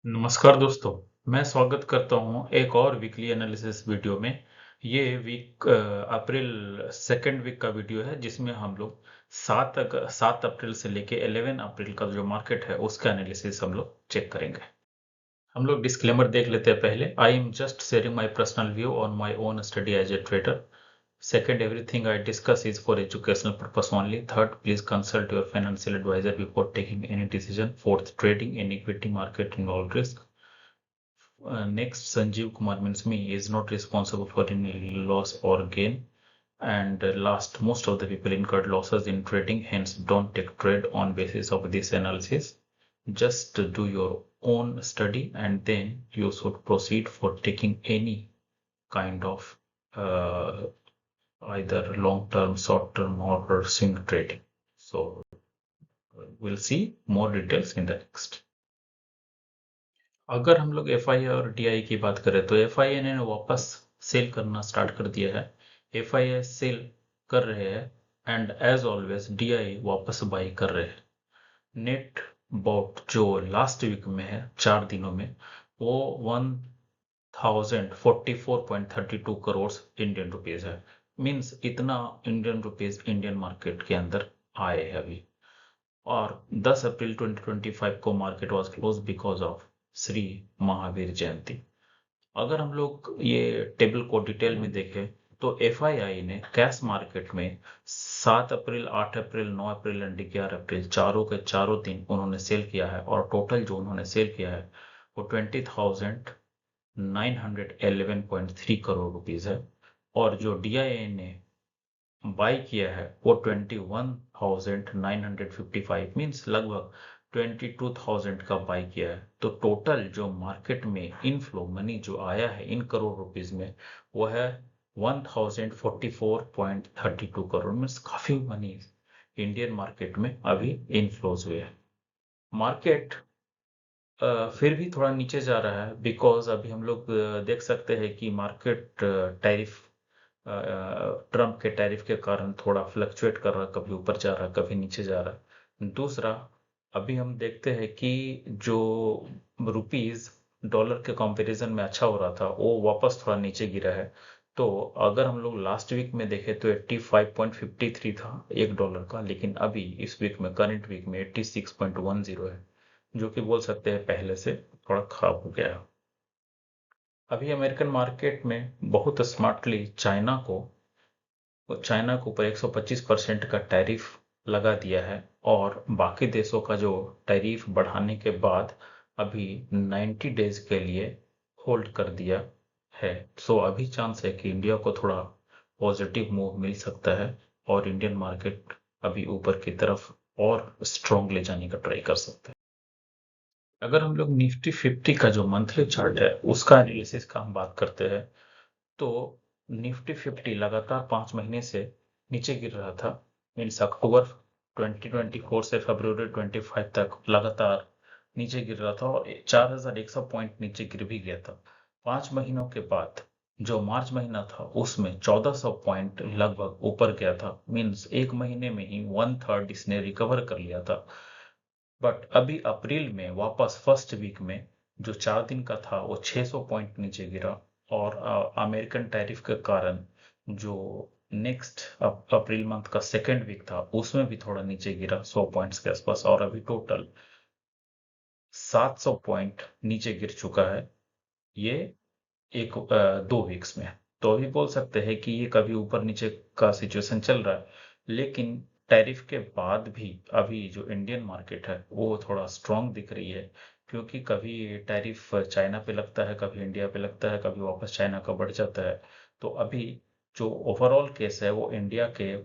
नमस्कार दोस्तों, मैं स्वागत करता हूं एक और वीकली एनालिसिस वीडियो में। ये वीक अप्रैल सेकेंड वीक का वीडियो है जिसमें हम लोग 7 अप्रैल से लेके 11 अप्रैल का जो मार्केट है उसका एनालिसिस हम लोग चेक करेंगे। हम लोग डिस्क्लेमर देख लेते हैं पहले। I am just sharing my personal view on my own study as a trader. Second, everything I discuss is for educational purpose only. Third, please consult your financial advisor before taking any decision. Fourth, trading in equity market involves risk. Next, Sanjeev Kumar means me is not responsible for any loss or gain. And last, most of the people incurred losses in trading, hence don't take trade on basis of this analysis. Just do your own study and then you should proceed for taking any kind of uh, either long term, short term or swing trading. So we'll see more details in the next. अगर हम लोग FI और DI की बात करें तो FI ने वापस सेल करना स्टार्ट कर दिया है। एफआई सेल कर रहे हैं एंड एज ऑलवेज डीआई वापस बाई कर रहे हैं। नेट बॉट जो लास्ट वीक में है 4 दिनों में वो 1044.32 करोड़ इंडियन रुपीज है। मीन्स इतना इंडियन रुपीज इंडियन मार्केट के अंदर आए हैं अभी। और 10 अप्रैल 2025 को market was close because of Shri Mahavir Jayanti. अगर हम लोग ये टेबल को डिटेल में देखें तो एफआईआई ने कैश मार्केट में 7 अप्रैल, 8 अप्रैल, 9 अप्रैल एंड 11 अप्रैल चारों के चारों दिन उन्होंने सेल किया है और टोटल जो उन्होंने सेल किया है वो 20,911.3 करोड़ रुपीज है। और जो डीआईए ने बाई किया है वो 21,955 मीन्स लगभग 22,000 का बाई किया है। तो टोटल जो मार्केट में इनफ्लो मनी जो आया है इन करोड़ रुपीज में वो है 1044.32 करोड़। मीन्स काफी मनी इंडियन मार्केट में अभी इनफ्लोज हुए हैं। मार्केट फिर भी थोड़ा नीचे जा रहा है बिकॉज अभी हम लोग देख सकते हैं कि मार्केट टैरिफ ट्रम्प के टैरिफ के कारण थोड़ा फ्लक्चुएट कर रहा है, कभी ऊपर जा रहा है कभी नीचे जा रहा है। दूसरा, अभी हम देखते हैं कि जो रुपीज डॉलर के कंपैरिजन में अच्छा हो रहा था वो वापस थोड़ा नीचे गिरा है। तो अगर हम लोग लास्ट वीक में देखें तो 85.53 था $1 का, लेकिन अभी इस वीक में करंट वीक में 86.10 है, जो कि बोल सकते हैं पहले से थोड़ा खराब हो गया है। अभी अमेरिकन मार्केट में बहुत स्मार्टली चाइना को ऊपर 125% का टैरिफ लगा दिया है और बाकी देशों का जो टैरिफ बढ़ाने के बाद अभी 90 डेज के लिए होल्ड कर दिया है। सो अभी चांस है कि इंडिया को थोड़ा पॉजिटिव मूव मिल सकता है और इंडियन मार्केट अभी ऊपर की तरफ और स्ट्रॉन्ग ले जाने का ट्राई कर सकता है। अगर हम लोग निफ्टी 50 का जो मंथली चार्ट है उसका एनालिसिस का हम बात करते हैं तो निफ्टी 50 लगातार 5 महीने से नीचे गिर रहा था। मीन्स अक्टूबर 2024 से फरवरी 25 तक लगातार नीचे गिर रहा था और 4,100 पॉइंट नीचे गिर भी गया था। 5 महीनों के बाद जो मार्च महीना था उसमें 1,400 पॉइंट लगभग ऊपर गया था। मीन्स एक महीने में ही 1/3 इसने रिकवर कर लिया था। बट अभी अप्रैल में वापस फर्स्ट वीक में जो 4 दिन का था वो 600 पॉइंट नीचे गिरा और अमेरिकन टैरिफ के कारण जो नेक्स्ट अप्रैल मंथ का सेकेंड वीक था उसमें भी थोड़ा नीचे गिरा 100 पॉइंट्स के आसपास और अभी टोटल 700 पॉइंट नीचे गिर चुका है ये 2 वीक्स में। तो अभी बोल सकते हैं कि ये कभी ऊपर नीचे का सिचुएशन चल रहा है, लेकिन टैरिफ के बाद भी अभी जो इंडियन मार्केट है वो थोड़ा स्ट्रांग दिख रही है, क्योंकि कभी टैरिफ चाइना पे लगता है, कभी इंडिया पे लगता है, कभी वापस चाइना का बढ़ जाता है। तो अभी जो ओवरऑल केस है वो इंडिया के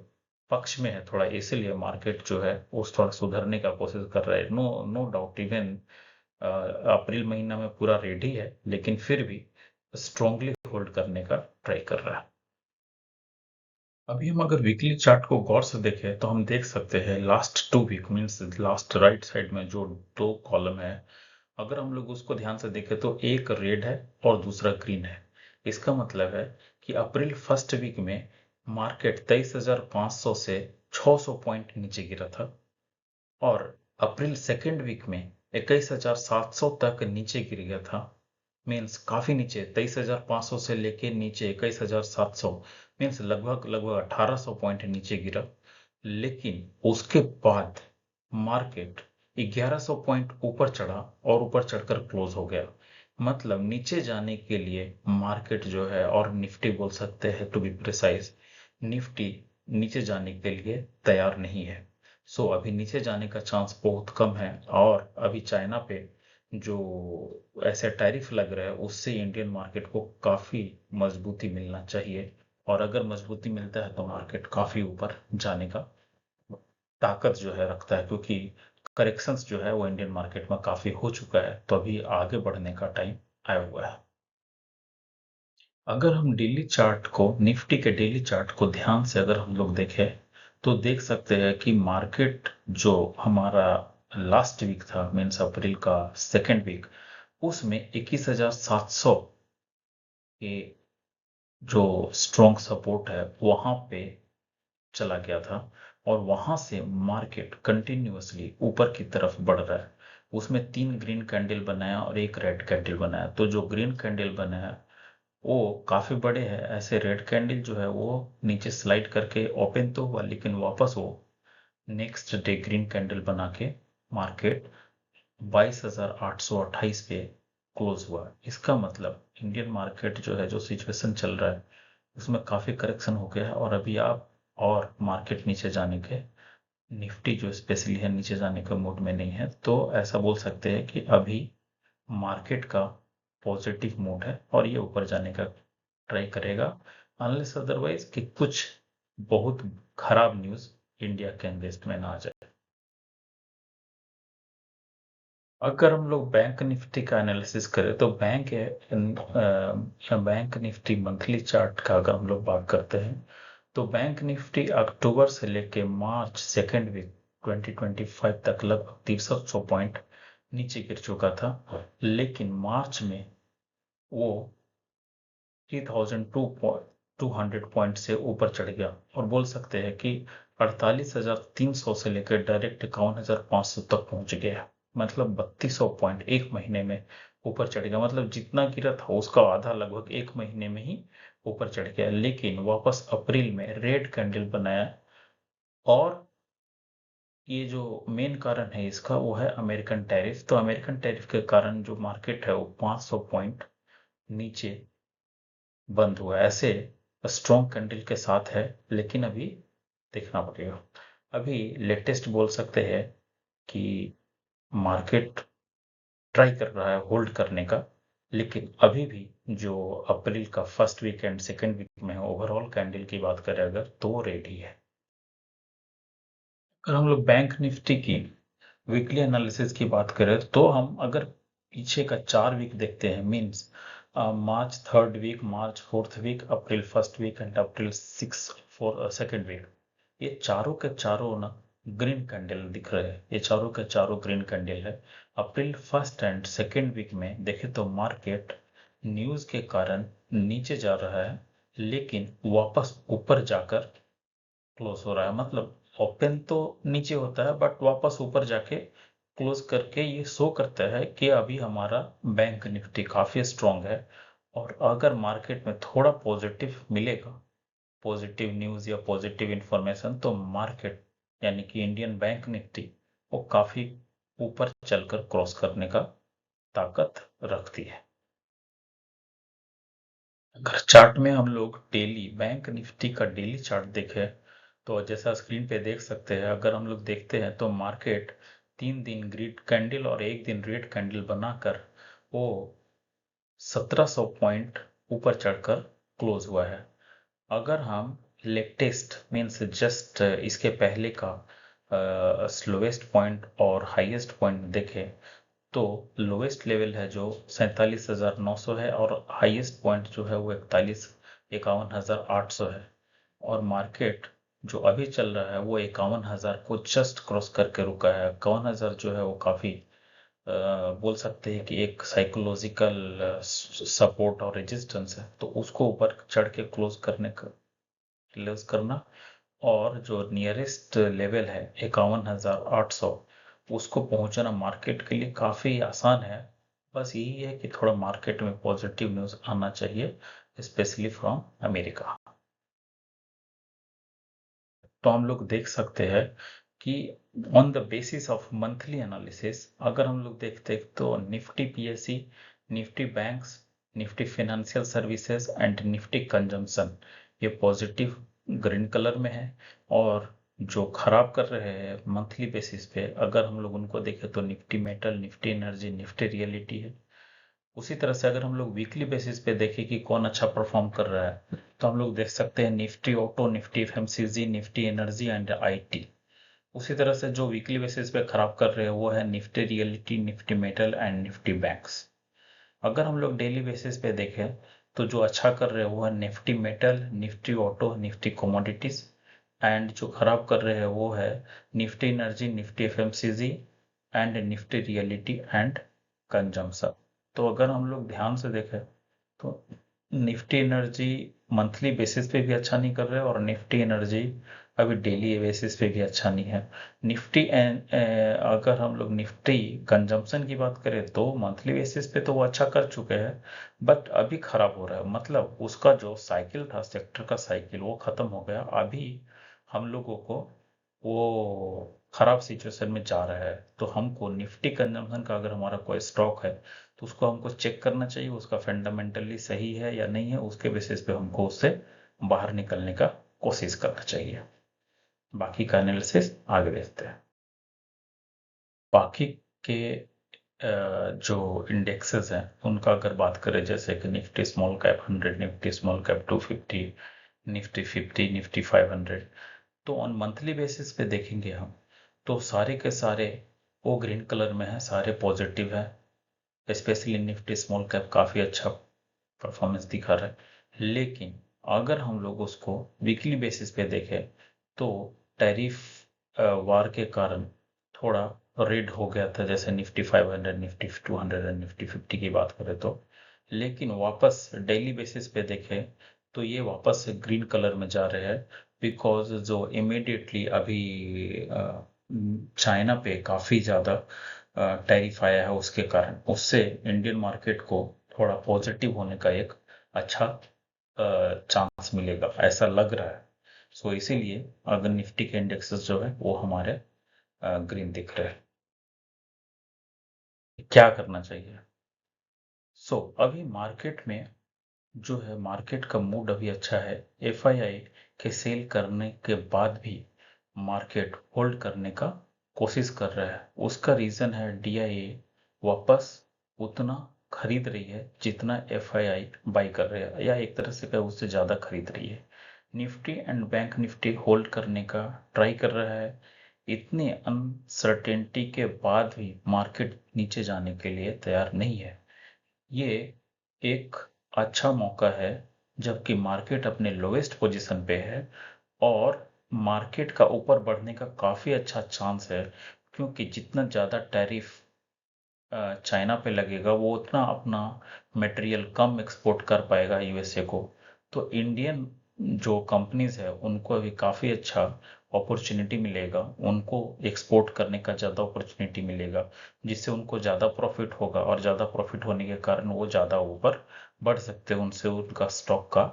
पक्ष में है थोड़ा, इसीलिए मार्केट जो है वो थोड़ा सुधरने का कोशिश कर रहा है। नो नो डाउट, इवन अप्रैल महीना में पूरा रेडी है लेकिन फिर भी स्ट्रांगली होल्ड करने का ट्राई कर रहा है। अभी हम अगर वीकली चार्ट को गौर से देखें तो हम देख सकते हैं last 2 week means last right side में जो 2 कॉलम है, अगर हम लोग उसको ध्यान से देखें तो एक रेड है और दूसरा ग्रीन है। इसका मतलब है कि अप्रैल फर्स्ट वीक में मार्केट 23,500 से 600 पॉइंट नीचे गिरा था और अप्रैल सेकेंड वीक में 21,700 तक नीचे गिर गया था। मीन्स काफी नीचे, 23,500 से लेके नीचे 21,700, मीन्स लगभग लगभग 1800 पॉइंट नीचे गिरा। लेकिन उसके बाद मार्केट 1100 पॉइंट ऊपर चढ़ा और ऊपर चढ़कर क्लोज हो गया। मतलब नीचे जाने के लिए मार्केट जो है, और निफ्टी बोल सकते हैं टू बी प्रिसाइज, निफ्टी नीचे जाने के लिए तैयार नहीं है। सो अभी नीचे जाने का चांस बहुत कम है। और अभी चाइना पे जो ऐसे टैरिफ लग रहा है, उससे इंडियन मार्केट को काफी मजबूती मिलना चाहिए। और अगर मजबूती मिलता है तो मार्केट काफी ऊपर जाने का ताकत जो है रखता है, क्योंकि करेक्शंस जो है वो इंडियन मार्केट में काफी हो चुका है, तो अभी आगे बढ़ने का टाइम आया हुआ है। अगर हम डेली चार्ट को, निफ्टी के डेली चार्ट को ध्यान से अगर हम लोग देखें, तो देख सकते हैं कि मार्केट जो हमारा लास्ट वीक था, मीन्स अप्रैल का सेकेंड वीक, उसमें 21,700 के जो स्ट्रॉन्ग सपोर्ट है वहां पे चला गया था। और वहां से मार्केट कंटिन्यूअसली ऊपर की तरफ बढ़ रहा है। उसमें 3 ग्रीन कैंडल बनाया और एक रेड कैंडल बनाया। तो जो ग्रीन कैंडल बनाया वो काफी बड़े हैं। ऐसे रेड कैंडल जो है वो नीचे स्लाइड करके ओपन तो हुआ, लेकिन वापस वो नेक्स्ट डे ग्रीन कैंडल बना के मार्केट 22,828 पे क्लोज हुआ। इसका मतलब इंडियन मार्केट जो है, जो सिचुएशन चल रहा है, उसमें काफी करेक्शन हो गया है। और अभी आप और मार्केट नीचे जाने के, निफ्टी जो स्पेशली है नीचे जाने के मूड में नहीं है। तो ऐसा बोल सकते हैं कि अभी मार्केट का पॉजिटिव मूड है और ये ऊपर जाने का ट्राई करेगा, अनलेस अदरवाइज कि कुछ बहुत खराब न्यूज इंडिया के अगेंस्ट में ना आ जाए। अगर हम लोग बैंक निफ्टी का एनालिसिस करें तो बैंक निफ्टी मंथली चार्ट का अगर हम लोग बात करते हैं, तो बैंक निफ्टी अक्टूबर से लेके मार्च सेकेंड वीक 2025 तक लगभग 300 पॉइंट नीचे गिर चुका था। लेकिन मार्च में वो 3,200 पॉइंट से ऊपर चढ़ गया, और बोल सकते हैं कि 48,300 से लेकर डायरेक्ट 51,500 तक पहुंच गया। मतलब 3,200 पॉइंट एक महीने में ऊपर चढ़ गया। मतलब जितना गिरा था उसका आधा लगभग एक महीने में ही ऊपर चढ़ गया। लेकिन वापस अप्रैल में रेड कैंडल बनाया। और ये जो मेन कारण है इसका वो है अमेरिकन टैरिफ। तो अमेरिकन टैरिफ के कारण जो मार्केट है वो 500 पॉइंट नीचे बंद हुआ है। ऐसे स्ट्रॉन्ग कैंडल के साथ है, लेकिन अभी देखना पड़ेगा। अभी लेटेस्ट बोल सकते हैं कि मार्केट ट्राई कर रहा है होल्ड करने का। लेकिन अभी भी जो अप्रैल का first week and second week में ओवरऑल कैंडल की बात करें अगर, तो वो रेडी है। अगर हम लोग बैंक निफ्टी की वीकली एनालिसिस की बात करें, तो हम अगर पीछे का 4 वीक देखते हैं, means March third week, March fourth week, April first week and April 6 for second week, ये चारों के चारों ना ग्रीन कैंडल दिख रहे हैं। ये चारों के चारों ग्रीन कैंडल है। April first and second week में देखें तो मार्केट न्यूज के कारण नीचे जा रहा है, लेकिन वापस ऊपर जाकर क्लोज हो रहा है। मतलब ओपन तो नीचे होता है बट वापस ऊपर जाके क्लोज करके ये शो करता है कि अभी हमारा बैंक निफ्टी काफी स्ट्रांग है। और अगर मार्केट में थोड़ा पॉजिटिव मिलेगा, पॉजिटिव न्यूज या पॉजिटिव इंफॉर्मेशन, तो मार्केट यानी कि इंडियन बैंक निफ्टी वो काफी ऊपर चलकर क्रॉस करने का ताकत रखती है। अगर चार्ट में हम लोग डेली बैंक निफ्टी का डेली चार्ट देखें, तो जैसा स्क्रीन पे देख सकते हैं, अगर हम लोग देखते हैं तो मार्केट 3 दिन ग्रीन कैंडल और एक दिन रेड कैंडल बनाकर वो 1,700 पॉइंट ऊपर चढ़कर क्लोज हुआ है। अगर हम लेटेस्ट मीन्स जस्ट इसके पहले का स्लोएस्ट पॉइंट और हाईएस्ट पॉइंट देखें, तो लोवेस्ट लेवल है जो 47,900 है, और हाईएस्ट पॉइंट जो है वो 51,800 है। और मार्केट जो अभी चल रहा है वो 51,000 को जस्ट क्रॉस करके रुका है। 51,000 जो है वो काफी बोल सकते हैं कि एक साइकोलॉजिकल सपोर्ट और रेजिस्टेंस है। तो उसको ऊपर चढ़ के क्लोज करना, और जो नियरेस्ट लेवल है 51,800, उसको पहुंचना मार्केट के लिए काफ़ी आसान है। बस यही है कि थोड़ा मार्केट में पॉजिटिव न्यूज़ आना चाहिए, स्पेशली फ्रॉम अमेरिका। तो हम लोग देख सकते हैं कि on the basis of monthly analysis अगर हम लोग देखते हैं तो Nifty PSC, Nifty banks, Nifty financial services and Nifty consumption ये पॉजिटिव ग्रीन कलर में है। और जो खराब कर रहे हैं मंथली बेसिस पे अगर हम लोग उनको देखें तो Nifty metal, Nifty energy, Nifty reality है। उसी तरह से अगर हम लोग वीकली बेसिस पे देखें कि कौन अच्छा परफॉर्म कर रहा है तो हम लोग देख सकते हैं Nifty auto, Nifty FMCG, Nifty energy and IT. उसी तरह से जो वीकली बेसिस पे खराब कर रहे हैं वो है Nifty reality, Nifty metal and Nifty banks. अगर हम लोग डेली बेसिस पे देखें तो जो अच्छा कर रहे हैं वो है Nifty metal, Nifty auto, Nifty commodities. And जो खराब कर रहे हैं वो है Nifty energy, Nifty FMCG and Nifty reality and consumption. तो अगर हम लोग ध्यान से देखें तो निफ्टी एनर्जी मंथली बेसिस पे भी अच्छा नहीं कर रहे और निफ्टी एनर्जी अभी डेली बेसिस पे भी अच्छा नहीं है। निफ्टी एंड अगर हम लोग निफ्टी कंजम्पशन की बात करें तो मंथली बेसिस पे तो वो अच्छा कर चुके हैं, बट अभी खराब हो रहा है। मतलब उसका जो साइकिल था, सेक्टर का साइकिल, वो खत्म हो गया। अभी हम लोगों को वो खराब सिचुएशन में जा रहा है। तो हमको निफ्टी कंजम्पशन का अगर हमारा कोई स्टॉक है तो उसको हमको चेक करना चाहिए उसका फंडामेंटली सही है या नहीं है। उसके बेसिस पे हमको उससे बाहर निकलने का कोशिश करना चाहिए। बाकी का एनालिसिस आगे देखते हैं। बाकी के जो इंडेक्सेस हैं उनका अगर बात करें जैसे कि Nifty small cap 100, Nifty small cap 250, Nifty 50, Nifty 500, तो ऑन मंथली बेसिस पे देखेंगे हम तो सारे के सारे वो ग्रीन कलर में है, सारे पॉजिटिव है। स्पेशली निफ्टी स्मॉल कैप काफ़ी अच्छा परफॉर्मेंस दिखा रहा है। लेकिन अगर हम लोग उसको वीकली बेसिस पे देखें तो टैरिफ वार के कारण थोड़ा रेड हो गया था, जैसे निफ्टी 500, निफ्टी 200 एंड निफ्टी 50 की बात करें तो। लेकिन वापस डेली बेसिस पे देखें तो ये वापस से ग्रीन कलर में जा रहे हैं, बिकॉज जो इमीडिएटली अभी चाइना पे काफ़ी ज़्यादा टैरिफ आया है उसके कारण उससे इंडियन मार्केट को थोड़ा पॉजिटिव होने का एक अच्छा चांस मिलेगा ऐसा लग रहा है। सो इसीलिए अगर निफ्टी के इंडेक्सेस जो है वो हमारे ग्रीन दिख रहे हैं। क्या करना चाहिए? अभी मार्केट में जो है मार्केट का मूड अभी अच्छा है। एफआईआई के सेल करने के बाद भी मार्केट होल्ड करने का कोशिश कर रहा है। उसका रीजन है डीआईए वापस उतना खरीद रही है जितना एफआईआई बाई कर रही है, या एक तरह से कहे उससे ज्यादा खरीद रही है। Nifty and bank Nifty hold करने का ट्राई कर रहा है। इतनी अनसर्टेनिटी के बाद भी मार्केट नीचे जाने के लिए तैयार नहीं है। ये एक अच्छा मौका है जबकि मार्केट अपने लोएस्ट पोजीशन पे है और मार्केट का ऊपर बढ़ने का काफी अच्छा चांस है, क्योंकि जितना ज्यादा टैरिफ चाइना पे लगेगा वो उतना अपना मटेरियल कम एक्सपोर्ट कर पाएगा यूएसए को। तो इंडियन जो कंपनीज है उनको अभी काफ़ी अच्छा अपॉर्चुनिटी मिलेगा, उनको एक्सपोर्ट करने का ज़्यादा अपॉर्चुनिटी मिलेगा, जिससे उनको ज़्यादा प्रॉफिट होगा और ज़्यादा प्रॉफिट होने के कारण वो ज़्यादा ऊपर बढ़ सकते हैं। उनसे उनका स्टॉक का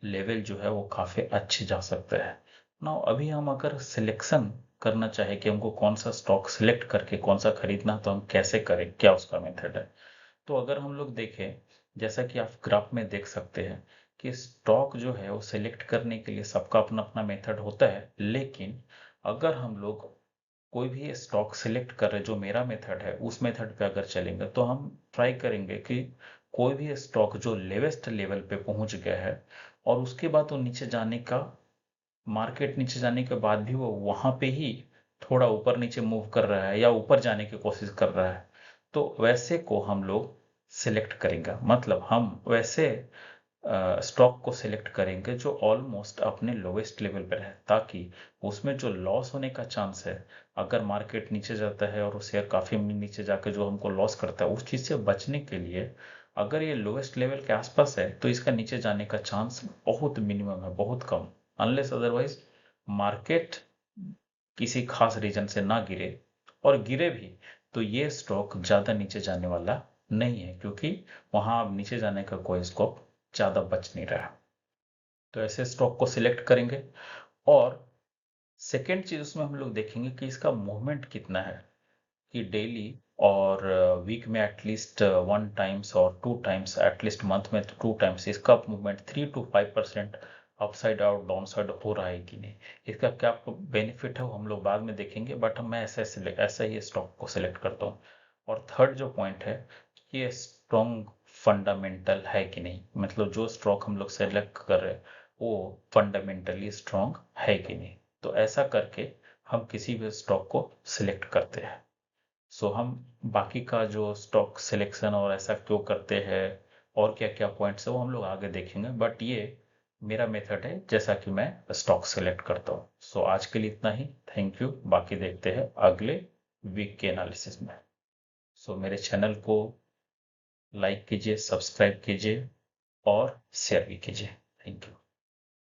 लेवल जो है वो काफ़ी अच्छे जा सकता है ना। अभी हम अगर सिलेक्शन करना चाहे कि हमको कौन सा स्टॉक सिलेक्ट करके कौन सा खरीदना तो हम कैसे करें, क्या उसका मेथड है? तो अगर हम लोग देखें जैसा कि आप ग्राफ में देख सकते हैं कि स्टॉक जो है वो सिलेक्ट करने के लिए सबका अपना अपना मेथड होता है। लेकिन अगर हम लोग कोई भी स्टॉक सिलेक्ट कर रहे जो मेरा मेथड है उस मेथड पे अगर चलेंगे तो हम ट्राई करेंगे कि कोई भी स्टॉक जो लेवेस्ट लेवल पे पहुंच गया है और उसके बाद वो नीचे जाने का, मार्केट नीचे जाने के बाद भी वो वहां पे ही थोड़ा ऊपर नीचे मूव कर रहा है या ऊपर जाने की कोशिश कर रहा है, तो वैसे को हम लोग सिलेक्ट करेंगे। मतलब हम वैसे स्टॉक को सिलेक्ट करेंगे जो ऑलमोस्ट अपने लोवेस्ट लेवल पर है, ताकि उसमें जो लॉस होने का चांस है, अगर मार्केट नीचे जाता है और वो शेयर काफी नीचे जाकर जो हमको लॉस करता है, उस चीज से बचने के लिए अगर ये लोवेस्ट लेवल के आसपास है तो इसका नीचे जाने का चांस बहुत मिनिमम है, बहुत कम। अनलेस अदरवाइज मार्केट किसी खास रीजन से ना गिरे और गिरे भी तो ये स्टॉक ज़्यादा नीचे जाने वाला नहीं है, क्योंकि वहाँ अब नीचे जाने का कोई स्कोप ज़्यादा बच नहीं रहा। तो ऐसे स्टॉक को सिलेक्ट करेंगे और सेकेंड चीज़ उसमें हम लोग देखेंगे कि इसका मूवमेंट कितना है, कि डेली और वीक में एटलीस्ट 1 टाइम्स और 2 टाइम्स, एटलीस्ट मंथ में 2 टाइम्स इसका मूवमेंट 3 to 5% अपसाइड और डाउन साइड हो रहा है कि नहीं। इसका क्या बेनिफिट है वो हम लोग बाद में देखेंगे, बट मैं ऐसा ही स्टॉक को सिलेक्ट करता हूँ। और थर्ड जो पॉइंट है, ये स्ट्रॉन्ग फंडामेंटल है कि नहीं, मतलब जो स्टॉक हम लोग सेलेक्ट कर रहे हैं वो फंडामेंटली स्ट्रॉन्ग है कि नहीं। तो ऐसा करके हम किसी भी स्टॉक को सिलेक्ट करते हैं। सो हम बाकी का जो स्टॉक सिलेक्शन और ऐसा क्यों करते हैं और क्या क्या पॉइंट्स है वो हम लोग आगे देखेंगे, बट ये मेरा मेथड है जैसा कि मैं स्टॉक सिलेक्ट करता हूँ। सो आज के लिए इतना ही, थैंक यू। बाकी देखते हैं अगले वीक के एनालिसिस में। सो मेरे चैनल को लाइक कीजिए, सब्सक्राइब कीजिए और शेयर भी कीजिए। Thank you.